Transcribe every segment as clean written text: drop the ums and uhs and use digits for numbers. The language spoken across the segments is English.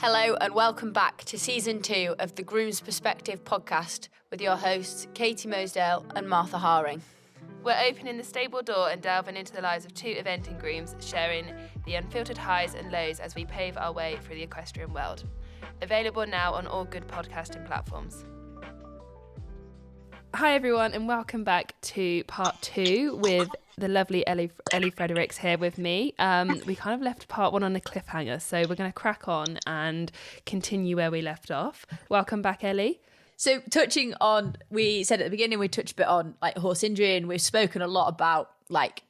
Hello and welcome back to Season 2 of the Groom's Perspective podcast with your hosts Katie Mosdale and Martha Haring. We're opening the stable door and delving into the lives of two eventing grooms, sharing the unfiltered highs and lows as we pave our way through the equestrian world. Available now on all good podcasting platforms. Hi everyone and welcome back to part 2 with the lovely Ellie Fredericks here with me. We kind of left part 1 on a cliffhanger, so we're going to crack on and continue where we left off. Welcome back, Ellie. So touching on, we said at the beginning, we touched a bit on like horse injury, and we've spoken a lot about like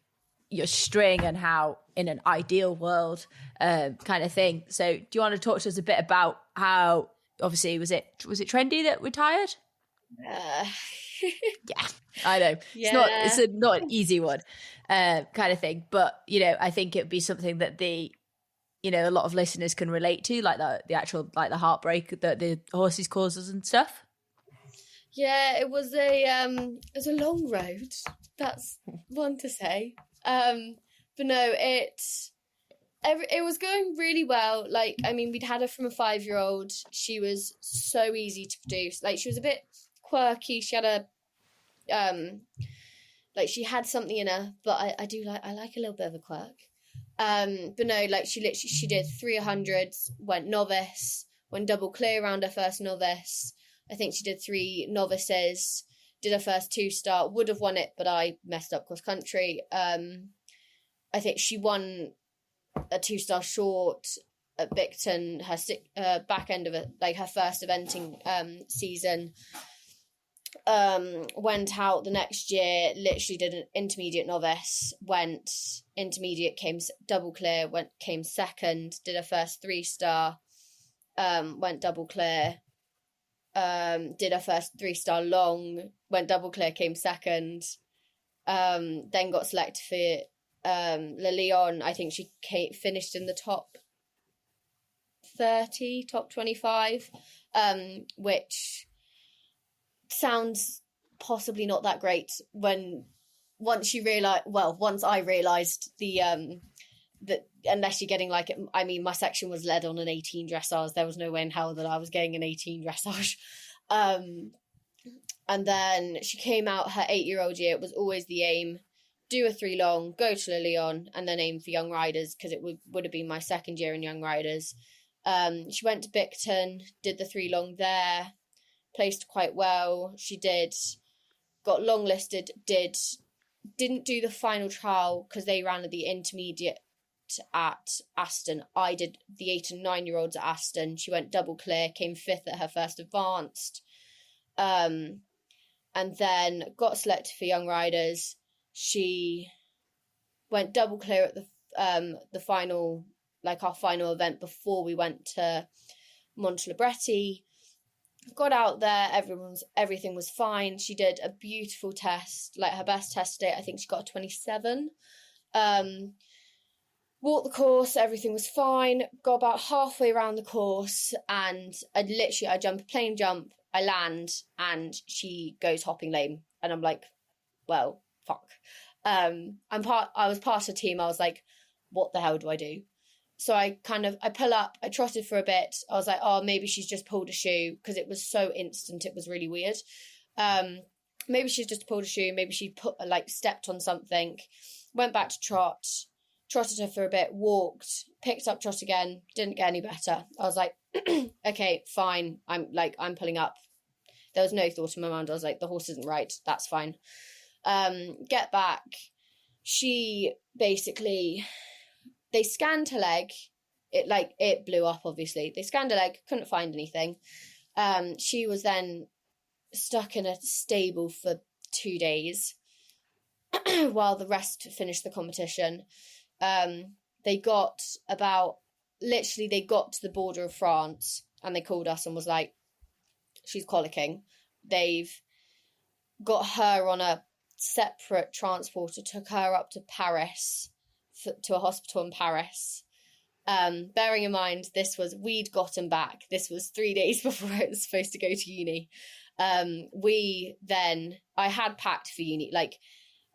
your string and how in an ideal world kind of thing. So do you want to talk to us a bit about how, obviously, was it Trendy that retired? Yeah, I know. Yeah. It's not an easy one kind of thing. But, you know, I think it'd be something that a lot of listeners can relate to, like the actual, like the heartbreak that the horses causes and stuff. Yeah, it was a long road. That's one to say. But no, it was going really well. Like, I mean, we'd had her from a 5-year-old. She was so easy to produce. Like, she was a bit quirky. She had she had something in her, but I like a little bit of a quirk. But no, like she did 300s, went novice, went double clear around her first novice. I think she did 3 novices, did her first 2-star, would have won it, but I messed up cross country. I think she won a 2-star short at Bicton, her back end of it, like her first eventing season. Went out the next year, literally did an intermediate novice, went intermediate, came double clear, came second, did her first 3-star, went double clear, did her first 3-star long, went double clear, came second, then got selected for Le Lyon. I think she finished in the top 30, top 25, which sounds possibly not that great once I realised that unless you're getting like, I mean, my section was led on an 18 dressage. There was no way in hell that I was getting an 18 dressage. And then she came out her 8-year-old year. It was always the aim, do a 3 long, go to Le Lyon, and then aim for Young Riders, because it would have been my second year in Young Riders. She went to Bicton, did the 3 long there, placed quite well. She got longlisted, didn't do the final trial because they ran the intermediate at Aston. I did the 8 and 9-year-olds at Aston. She went double clear, came 5th at her first advanced, and then got selected for Young Riders. She went double clear at the final, like our final event before we went to Montelibretti. Got out there, everything was fine. She did a beautiful test, like her best test date. I think she got a 27. Walked the course, everything was fine. Got about halfway around the course, and I jump a plane jump, I land, and she goes hopping lame, and I'm like, well, fuck. I was part of the team. I was like, what the hell do I do? So I pull up, I trotted for a bit. I was like, oh, maybe she's just pulled a shoe, because it was so instant. It was really weird. Maybe she's just pulled a shoe. Maybe she stepped on something. Went back to trot, trotted her for a bit, walked, picked up trot again, didn't get any better. I was like, okay, fine. I'm pulling up. There was no thought in my mind. I was like, the horse isn't right. That's fine. Get back. She basically... They scanned her leg. It blew up, obviously. They scanned her leg, couldn't find anything. She was then stuck in a stable for 2 days while the rest finished the competition. They got to the border of France, and they called us and was like, she's colicking. They've got her on a separate transporter, took her up to Paris, to a hospital in Paris. Bearing in mind, we'd gotten back. This was 3 days before I was supposed to go to uni. I had packed for uni.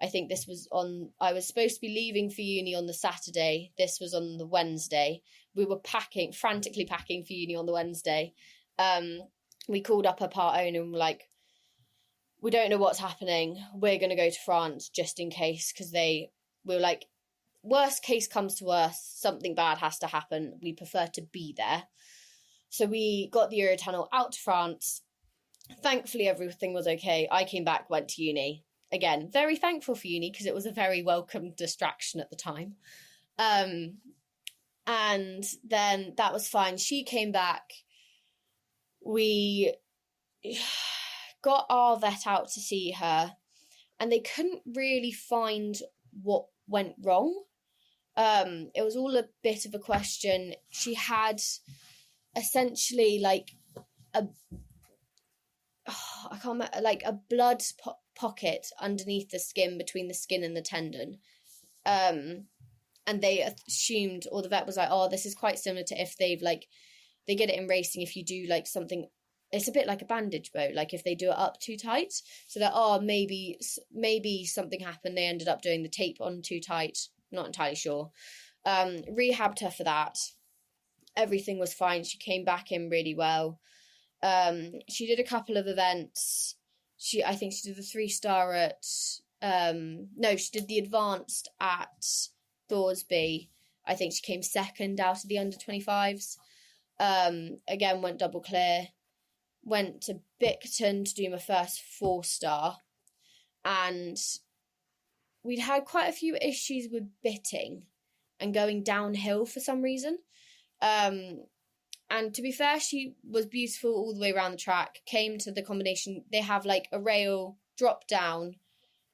I think I was supposed to be leaving for uni on the Saturday. This was on the Wednesday. we were frantically packing for uni on the Wednesday. We called up her part owner and were like, we don't know what's happening. We're going to go to France just in case, because we were like, worst case comes to worst, something bad has to happen. We prefer to be there. So we got the Eurotunnel out to France. Thankfully, everything was okay. I came back, went to uni. Again, very thankful for uni because it was a very welcome distraction at the time. And then that was fine. She came back. We got our vet out to see her, and they couldn't really find what went wrong. It was all a bit of a question. She had essentially like a blood pocket underneath the skin, between the skin and the tendon. And they assumed, or the vet was like, oh, this is quite similar to if they've like, they get it in racing if you do like something, it's a bit like a bandage bow, like if they do it up too tight. So that, oh, maybe something happened, they ended up doing the tape on too tight, not entirely sure. Rehabbed her for that. Everything was fine. She came back in really well. She did a couple of events. I think she did the 3-star at, she did the advanced at Thorsby. I think she came second out of the under 25s. Again, went double clear. Went to Bicton to do my first 4-star. And we'd had quite a few issues with bitting and going downhill for some reason. And to be fair, she was beautiful all the way around the track. Came to the combination. They have like a rail drop down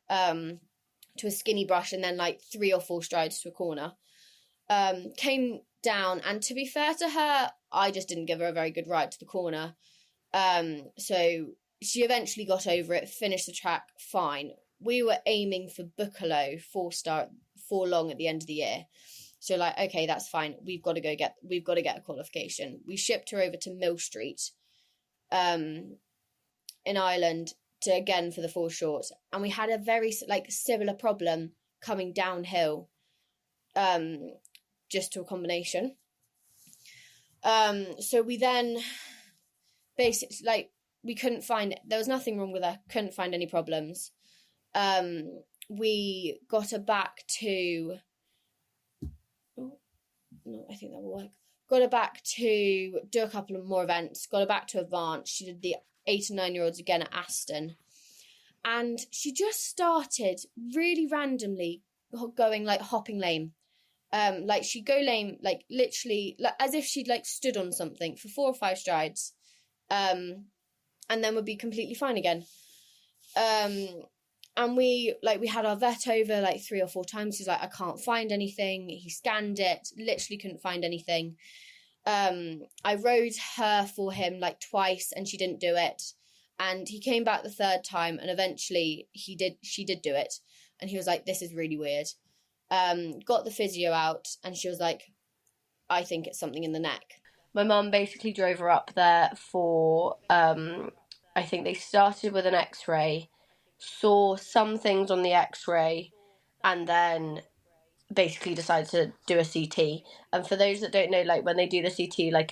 to a skinny brush and then like 3 or 4 strides to a corner. Came down, and to be fair to her, I just didn't give her a very good ride to the corner. So she eventually got over it, finished the track fine. We were aiming for Buccalo 4-star, 4 long at the end of the year. So like, okay, that's fine. We've got to get a qualification. We shipped her over to Mill Street, in Ireland for the 4 short, and we had a very like similar problem coming downhill, just to a combination. So we then basically like we couldn't find, there was nothing wrong with her. Couldn't find any problems. We got her back to. No, I think that will work. Got her back to do a couple of more events. Got her back to advance. She did the 8 and 9-year-olds again at Aston. And she just started really randomly going like hopping lame. Like she'd go lame, like literally like, as if she'd like stood on something for 4 or 5 strides. And then would be completely fine again. And we had our vet over like 3 or 4 times. He's like, I can't find anything. He scanned it, literally couldn't find anything. I rode her for him like twice and she didn't do it. And he came back the 3rd time and eventually she did do it. And he was like, this is really weird. Got the physio out and she was like, I think it's something in the neck. My mum basically drove her up there for, I think they started with an x-ray, saw some things on the x-ray, and then basically decided to do a CT. And for those that don't know, like when they do the CT, like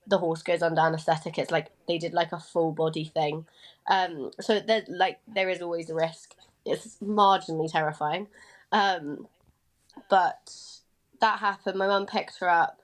the horse goes under anaesthetic, it's like they did like a full body thing. So there is always a risk. It's marginally terrifying. But that happened. My mum picked her up.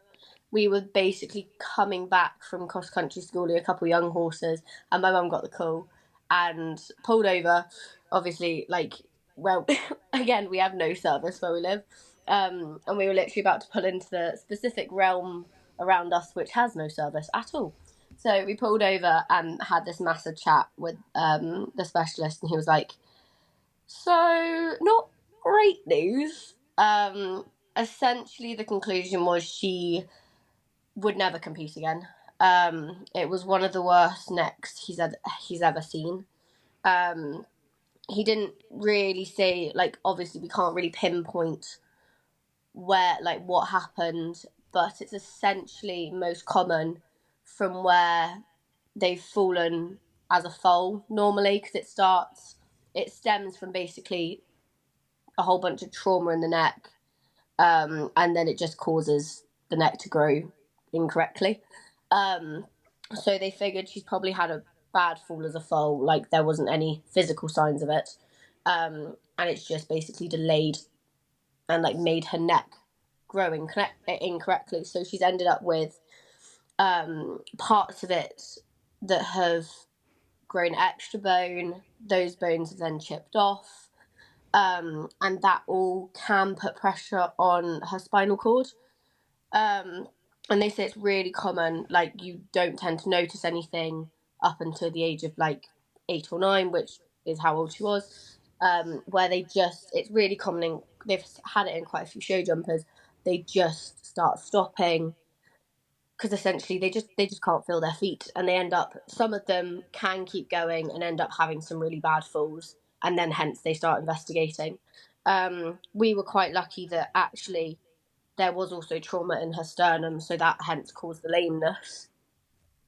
We were basically coming back from cross-country schooling, a couple of young horses, and my mum got the call and pulled over. Obviously, like, well, again, we have no service where we live, and we were literally about to pull into the specific realm around us which has no service at all. So we pulled over and had this massive chat with the specialist, and he was like, so, not great news. Essentially, the conclusion was she would never compete again. It was one of the worst necks he's ever seen. He didn't really say, like, obviously we can't really pinpoint where, like, what happened, but it's essentially most common from where they've fallen as a foal normally, because it stems from basically a whole bunch of trauma in the neck, and then it just causes the neck to grow incorrectly. So they figured she's probably had a bad fall as a foal, like there wasn't any physical signs of it. And it's just basically delayed and like made her neck growing incorrectly. So she's ended up with parts of it that have grown extra bone. Those bones have then chipped off. And that all can put pressure on her spinal cord. And they say it's really common, like you don't tend to notice anything up until the age of like 8 or 9, which is how old she was. Where it's really common, they've had it in quite a few show jumpers, they just start stopping because essentially they just can't feel their feet, and they end up, some of them can keep going and end up having some really bad falls, and then hence they start investigating. We were quite lucky that actually there was also trauma in her sternum, so that hence caused the lameness.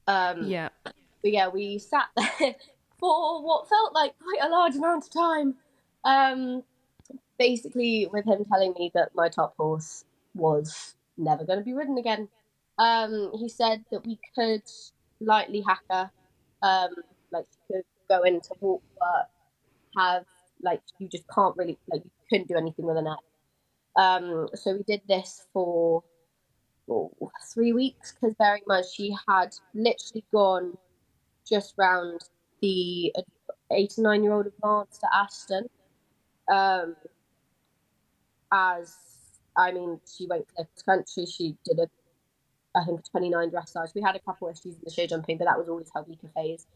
Yeah. But yeah, we sat there for what felt like quite a large amount of time. Basically, with him telling me that my top horse was never going to be ridden again. He said that we could lightly hack her, like she could go into walk work, have, like, you just can't really, like, you couldn't do anything with her neck. So we did this for 3 weeks, because bearing in mind she had literally gone just round the 8 and 9 year old advance to Aston. As I mean, she went clear cross country. She did I think, 29 dressage. We had a couple issues in the show jumping, but that was always her weaker phase.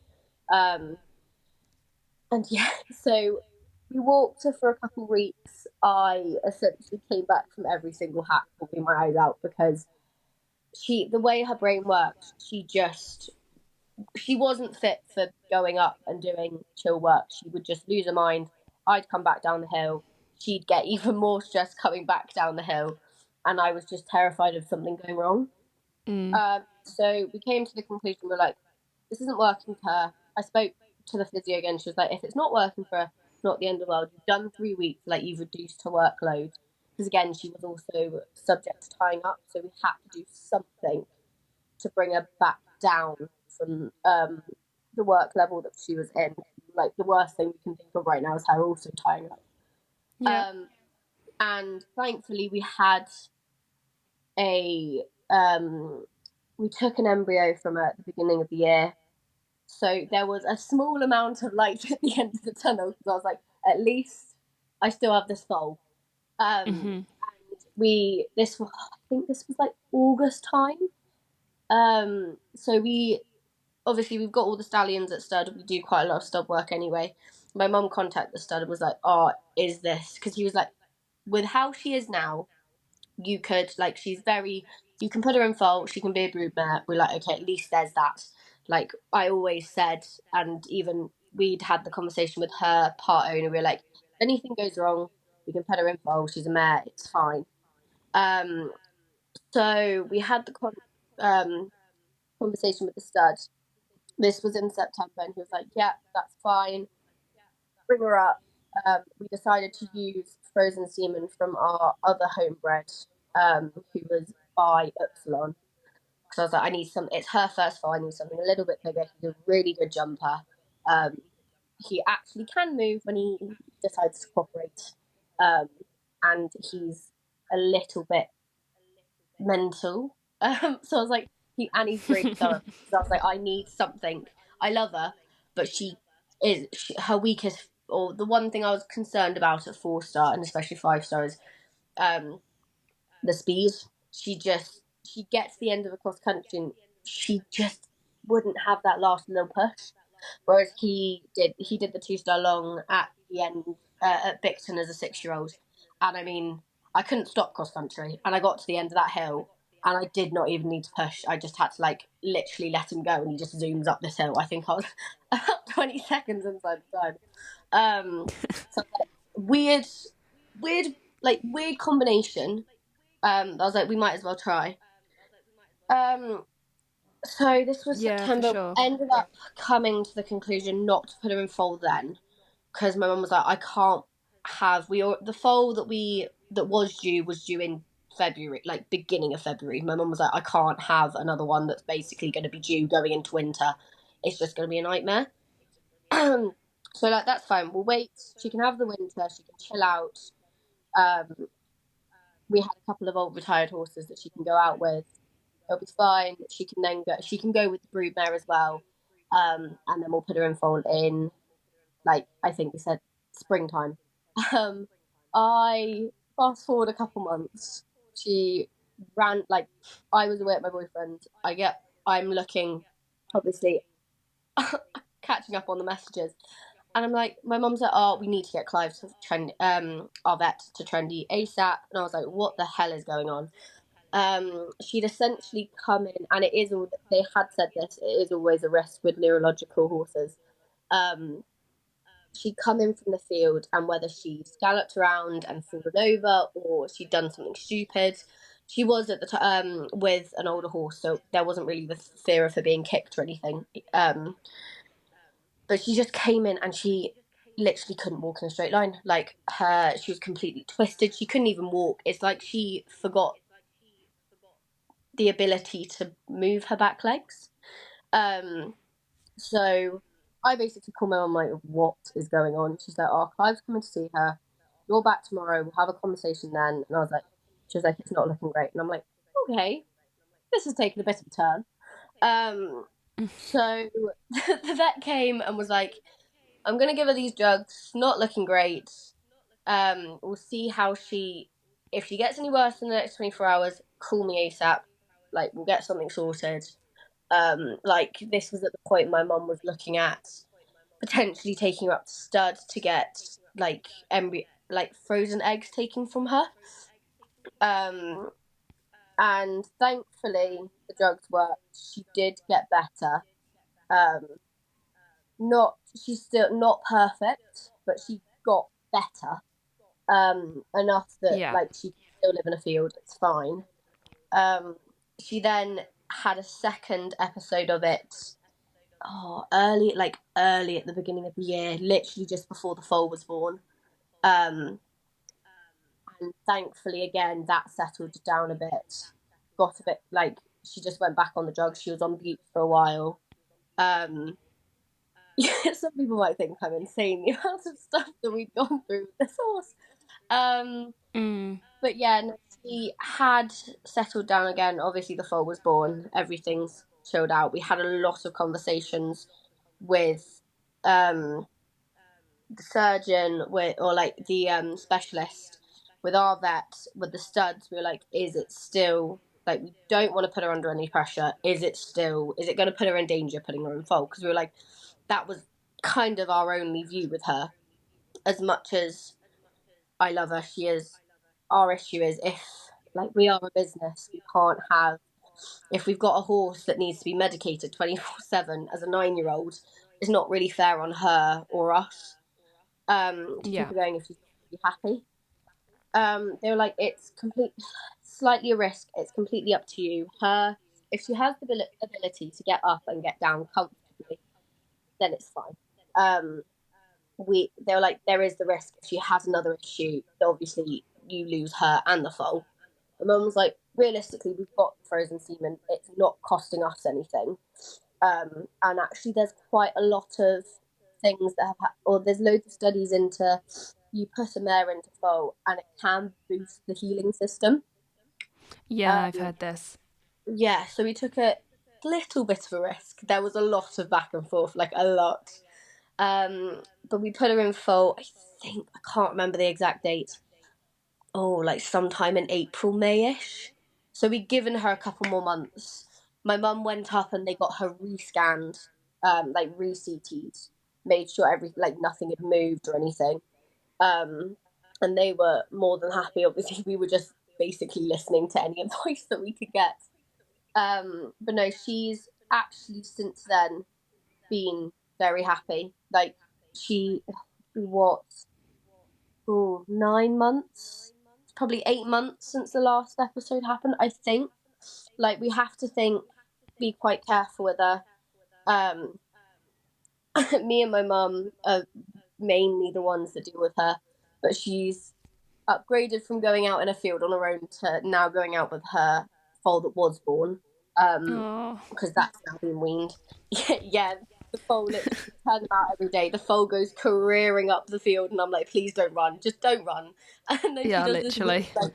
And yeah, so we walked her for a couple of weeks. I essentially came back from every single hack pulling my eyes out, because the way her brain works, she wasn't fit for going up and doing chill work. She would just lose her mind. I'd come back down the hill. She'd get even more stressed coming back down the hill. And I was just terrified of something going wrong. So we came to the conclusion, we're like, this isn't working for her. I spoke to the physio again. She was like, if it's not working for her, it's not the end of the world. You've done 3 weeks, like, you've reduced her workload. Because again, she was also subject to tying up. So we had to do something to bring her back down from the work level that she was in. Like, the worst thing we can think of right now is her also tying up. Yeah. And thankfully we had we took an embryo from her at the beginning of the year. So there was a small amount of light at the end of the tunnel, because I was like, at least I still have this foal. And I think this was like August time. So we've got all the stallions at stud. We do quite a lot of stud work anyway. My mum contacted the stud and was like, oh, is this? Because he was like, with how she is now, you could, like, you can put her in foal, she can be a broodmare. We're like, okay, at least there's that. Like, I always said, and even we'd had the conversation with her part owner, we were like, if anything goes wrong, we can put her in foal, she's a mare, it's fine. So we had the conversation with the stud. This was in September, and he was like, yeah, that's fine, bring her up. We decided to use frozen semen from our other homebred, who was by Upsilon. Because I was like, I need something. It's her first fall. I need something a little bit bigger. He's a really good jumper. He actually can move when he decides to cooperate. And he's a little bit mental. So I was like, he's really thorough. So I was like, I need something. I love her, but her weakest, or the one thing I was concerned about at 4-star and especially 5-star is the speed. She gets to the end of a cross country and she just wouldn't have that last little push. Whereas he did the 2-star long at the end at Bicton as a 6-year-old, and I mean, I couldn't stop cross country, and I got to the end of that hill, and I did not even need to push. I just had to, like, literally let him go, and he just zooms up this hill. I think I was about 20 seconds inside the time. So weird, weird combination. I was like, we might as well try. So this was Yeah, for September. sure. Ended up coming to the conclusion not to put her in foal then, because my mum was like, I can't have the foal that was due in February, like beginning of February. My mum was like, I can't have another one that's basically going to be due going into winter. It's just going to be a nightmare. So like, that's fine. We'll wait. She can have the winter. She can chill out. We had a couple of old retired horses that she can go out with. It'll be fine. She can then go. She can go with the broodmare as well. And then we'll put her in foal in, like, I think we said springtime. I fast forward a couple months. She ran, like, I was away at my boyfriend. I'm looking, obviously, catching up on the messages. And I'm like, my mum's like, oh, we need to get Clive to our vet to Trendy ASAP. And I was like, what the hell is going on? She'd essentially come in, and it is all, they had said this, it is always a risk with neurological horses. She'd come in from the field, and whether she galloped around and fallen over or she'd done something stupid, she was at the time with an older horse, so there wasn't really the fear of her being kicked or anything. But she just came in and she literally couldn't walk in a straight line. Like, she was completely twisted. She couldn't even walk. It's like she forgot the ability to move her back legs. So I basically called my mum, like, what is going on? She's like, oh, Clive's coming to see her. You're back tomorrow. We'll have a conversation then. And I was like, she was like, it's not looking great. And I'm like, okay, this has taken a bit of a turn. So the vet came and was like, I'm going to give her these drugs. Not looking great. We'll see if she gets any worse in the next 24 hours, call me ASAP. Like, we'll get something sorted. Like, this was at the point my mum was looking at potentially taking her up to stud to get, like, frozen eggs taken from her. And thankfully the drugs worked. She did get better. She's still not perfect, but she got better. Enough that, Yeah. like, she can still live in a field. It's fine. She then had a second episode of it. Early at the beginning of the year, literally just before the foal was born. And thankfully, again, that settled down a bit. Got a bit, like, she just went back on the drugs. She was on bute for a while. Some people might think I'm insane, the amount of stuff that we've gone through with this horse. But yeah, no, she had settled down again. Obviously, the foal was born. Everything's chilled out. We had a lot of conversations with the surgeon, or like the specialist, with our vet, with the studs. We were like, is it still, like, we don't want to put her under any pressure. Is it going to put her in danger putting her in foal? Because we were like, that was kind of our only view with her. As much as I love her, our issue is, if, like, we are a business, we can't have, if we've got a horse that needs to be medicated 24/7 as a 9-year-old, it's not really fair on her or us to keep her going if she's not really happy. They were like, it's slightly a risk. It's completely up to you. If she has the ability to get up and get down comfortably, then it's fine. They were like, there is the risk if she has another issue, obviously you lose her and the foal. My mum was like, realistically, we've got frozen semen. It's not costing us anything. And actually, there's quite a lot of things that there's loads of studies into, you put a mare into foal and it can boost the healing system. Yeah, I've heard this. Yeah, so we took a little bit of a risk. There was a lot of back and forth, like a lot. But we put her in foal, I can't remember the exact date. Like sometime in April, May-ish. So we'd given her a couple more months. My mum went up and they got her re-scanned, like re-CT'd, made sure nothing had moved or anything. And they were more than happy. Obviously, we were just basically listening to any advice that we could get. But no, she's actually since then been very happy. Like, she, what, 9 months, probably 8 months since the last episode happened, I think. Like, we have to be quite careful with her. Me and my mum are mainly the ones that deal with her, but she's upgraded from going out in a field on her own to now going out with her foal that was born, Oh, because that's now been weaned. Yeah, the foal literally turns out every day. The foal goes careering up the field, and I'm like, please don't run, just don't run. And then she yeah, does this weird, literally. like,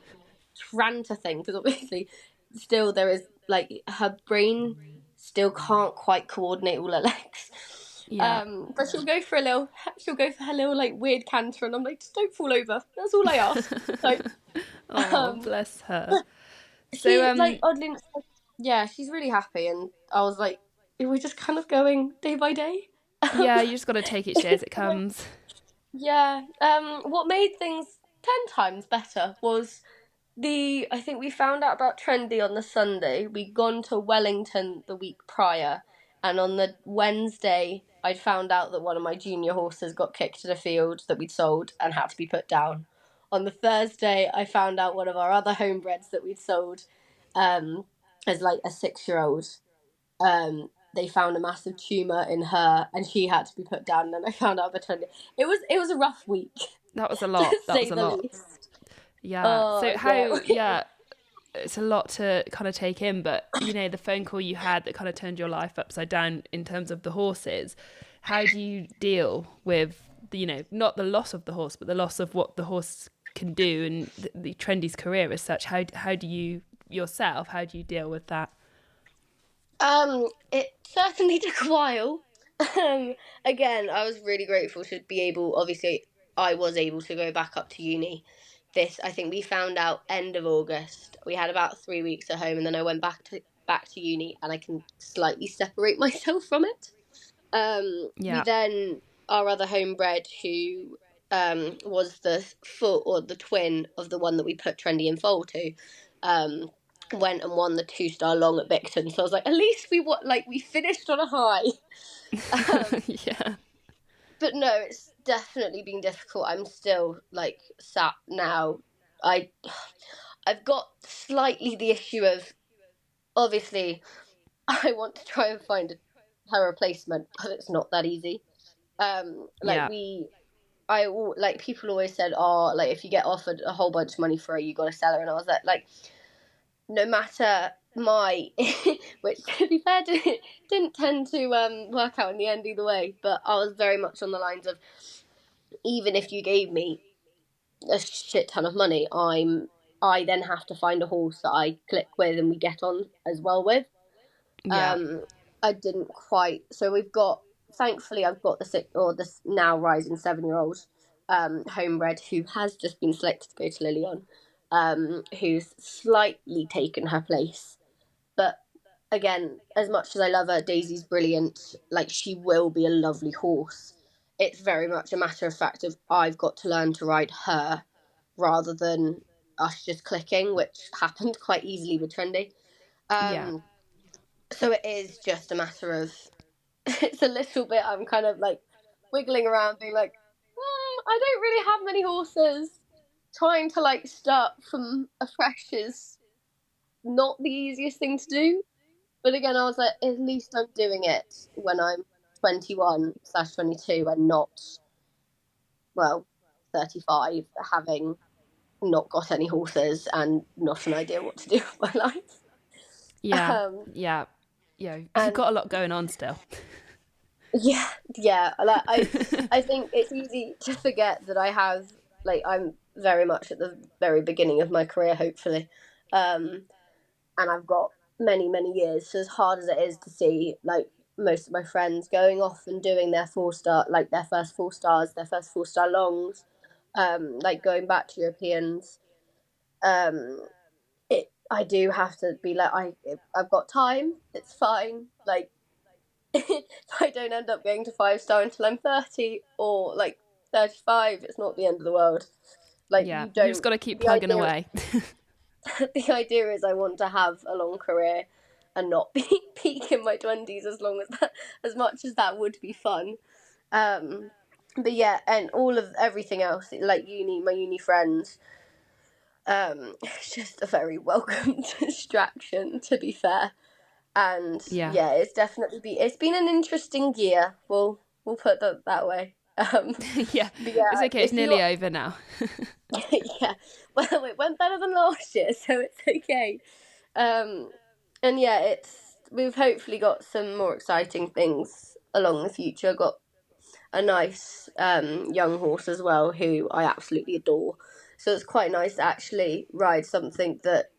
tranter thing, because obviously still there is, like, her brain still can't quite coordinate all her legs. Yeah. But she'll go for her little, like, weird canter, and I'm like, just don't fall over. That's all I ask. So, Oh, um, bless her. So, she, like, oddly, yeah, she's really happy, and I was like, we're just kind of going day by day. yeah, you just got to take each day as it comes. Yeah. What made things 10 times better was I think we found out about Trendy on the Sunday. We'd gone to Wellington the week prior, and on the Wednesday, I'd found out that one of my junior horses got kicked in a field that we'd sold and had to be put down. On the Thursday, I found out one of our other homebreds that we'd sold, as like a 6-year-old. They found a massive tumour in her, and she had to be put down. And then I found out about Trendy. It was a rough week, That was a to lot. That was say a the lot. least. Yeah. So Oh how? yeah. Yeah, it's a lot to kind of take in. But the phone call you had that kind of turned your life upside down in terms of the horses. How do you deal with not the loss of the horse, but the loss of what the horse can do and the Trendy's career as such? How do you yourself? How do you deal with that? It certainly took a while. Again, I was really grateful to be able. Obviously, I was able to go back up to uni. I think we found out end of August. We had about 3 weeks at home, and then I went back to uni, and I can slightly separate myself from it. We Yeah. then Our other homebred, who was the full or the twin of the one that we put Trendy in foal to, went and won the 2-star long at Bicton. So I was like, at least we finished on a high. Yeah. But no, it's definitely been difficult. I'm still like sat now. I've got slightly the issue of, obviously, I want to try and find her replacement, but it's not that easy. Like Yeah. like people always said, oh, like if you get offered a whole bunch of money for her, you got to sell her. And I was like, no matter which to be fair didn't tend to work out in the end either way. But I was very much on the lines of, even if you gave me a shit ton of money, I then have to find a horse that I click with and we get on as well with. Yeah. I didn't quite. So thankfully, I've got this now rising 7-year-old homebred who has just been selected to go to Lilion, who's slightly taken her place. But again, as much as I love her, Daisy's brilliant. Like, she will be a lovely horse. It's very much a matter of fact of I've got to learn to ride her rather than us just clicking, which happened quite easily with Trendy. Yeah. So it is just a matter of, it's a little bit, I'm kind of like wiggling around being like, I don't really have many horses. Trying to like start from afresh is not the easiest thing to do. But again, I was like, at least I'm doing it when I'm 21/22 and not, well, 35, having not got any horses and not an idea what to do with my life. Yeah. Um, Yeah. Yeah. You've and got a lot going on still. yeah, like I think it's easy to forget that I'm very much at the very beginning of my career, hopefully, and I've got many years. So as hard as it is to see like most of my friends going off and doing their 4-star, like their first 4-stars, their first 4-star longs, like going back to Europeans, I do have to be like, I've got time, it's fine, like. If I don't end up going to 5-star until I'm 30 or like 35, it's not the end of the world. Like, Yeah. you You just don't. got to keep The plugging idea, away. the idea is I want to have a long career and not be peak in my 20s as much as that would be fun. But yeah, and everything else, like my uni friends, it's just a very welcome distraction, to be fair. And Yeah. yeah, it's been an interesting year. We'll put that way. Yeah, but yeah, it's okay. It's if nearly you're- over now. yeah, well, it went better than last year, so it's okay. And yeah, we've hopefully got some more exciting things along the future. Got a nice young horse as well who I absolutely adore. So it's quite nice to actually ride something that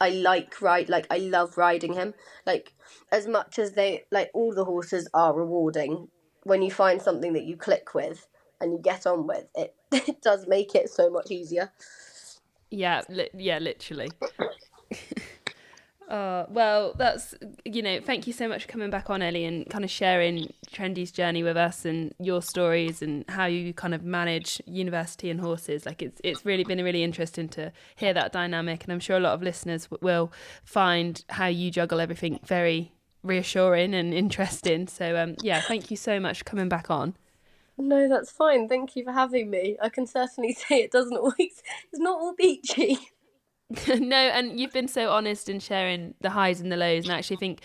I like I love riding him. Like as much as they like all the horses are rewarding, when you find something that you click with and you get on with, it it does make it so much easier. Yeah, literally. Well, that's, thank you so much for coming back on, Ellie, and kind of sharing Trendy's journey with us and your stories and how you kind of manage university and horses. Like it's really been really interesting to hear that dynamic, and I'm sure a lot of listeners will find how you juggle everything very reassuring and interesting. So yeah, thank you so much for coming back on. No, that's fine. Thank you for having me. I can certainly say it doesn't always, it's not all beachy. No, and you've been so honest in sharing the highs and the lows, and I actually think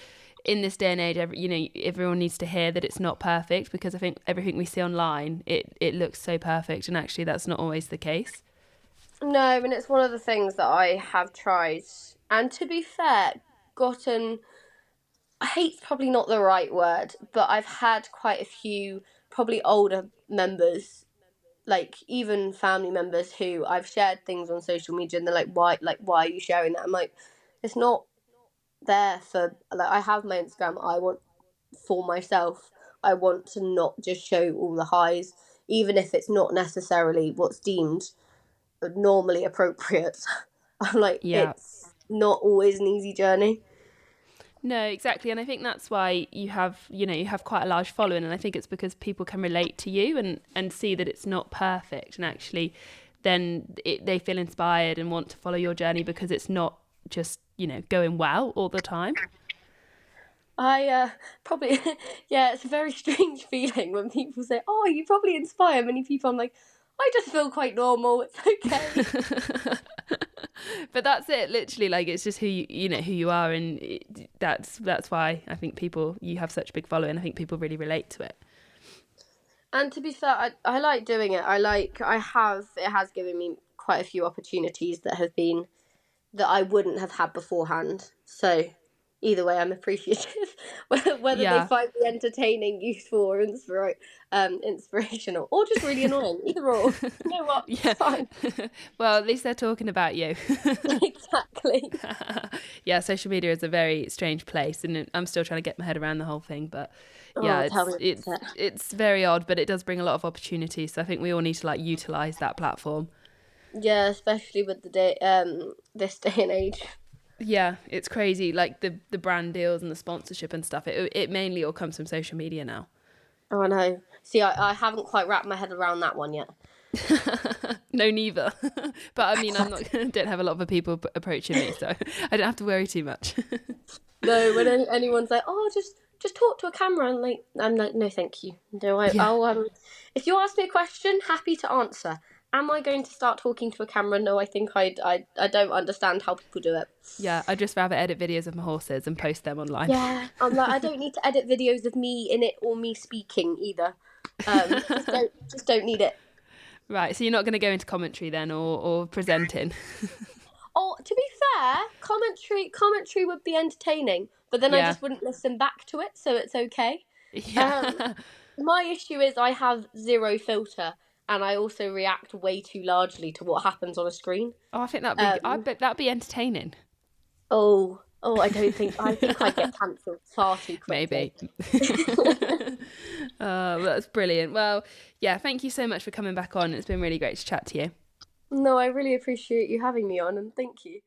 in this day and age, everyone needs to hear that it's not perfect, because I think everything we see online, it looks so perfect, and actually that's not always the case. No, and it's one of the things that I have tried, and to be fair, gotten, hate's probably not the right word, but I've had quite a few probably older members, like even family members who I've shared things on social media and they're like why are you sharing that? I'm like, it's not there for, like, I have my Instagram, I want for myself. I want to not just show all the highs, even if it's not necessarily what's deemed normally appropriate. I'm like, Yeah. it's not always an easy journey. No, exactly. And I think that's why you have quite a large following. And I think it's because people can relate to you and see that it's not perfect. And actually then they feel inspired and want to follow your journey because it's not just, going well all the time. I probably, yeah, it's a very strange feeling when people say, oh, you probably inspire many people. I'm like, I just feel quite normal. It's okay. But that's it, literally. Like, it's just who who you are, and that's why I think you have such a big following. I think people really relate to it. And to be fair, I like doing it. It has given me quite a few opportunities that I wouldn't have had beforehand. So either way, I'm appreciative. Whether they Yeah. find me entertaining, useful, or inspirational, or just really annoying. Either or. You know what? Yeah. It's fine. Well, at least they're talking about you. Exactly. Yeah, social media is a very strange place, and I'm still trying to get my head around the whole thing. But yeah, Oh, tell me it's about it. it's very odd, but it does bring a lot of opportunities. So I think we all need to utilize that platform. Yeah, especially with this day and age. Yeah, it's crazy. Like the brand deals and the sponsorship and stuff. It mainly all comes from social media now. Oh, I know. See, I haven't quite wrapped my head around that one yet. No, neither. But I mean, don't have a lot of people approaching me, so I don't have to worry too much. No, when anyone's like, "Oh, just talk to a camera," I'm like, "No, thank you. No, Yeah. I'll if you ask me a question, happy to answer. Am I going to start talking to a camera? No, I think I don't understand how people do it. Yeah, I'd just rather edit videos of my horses and post them online. Yeah, I'm like, I don't need to edit videos of me in it or me speaking either. Just don't need it. Right, so you're not going to go into commentary then, or presenting? Oh, to be fair, commentary would be entertaining, but then I Yeah. just wouldn't listen back to it, so it's okay. Yeah. My issue is I have zero filter, and I also react way too largely to what happens on a screen. Oh, I think I bet that'd be entertaining. I think I'd get cancelled far too quickly. Maybe. Oh, that's brilliant. Well, yeah, thank you so much for coming back on. It's been really great to chat to you. No, I really appreciate you having me on, and thank you.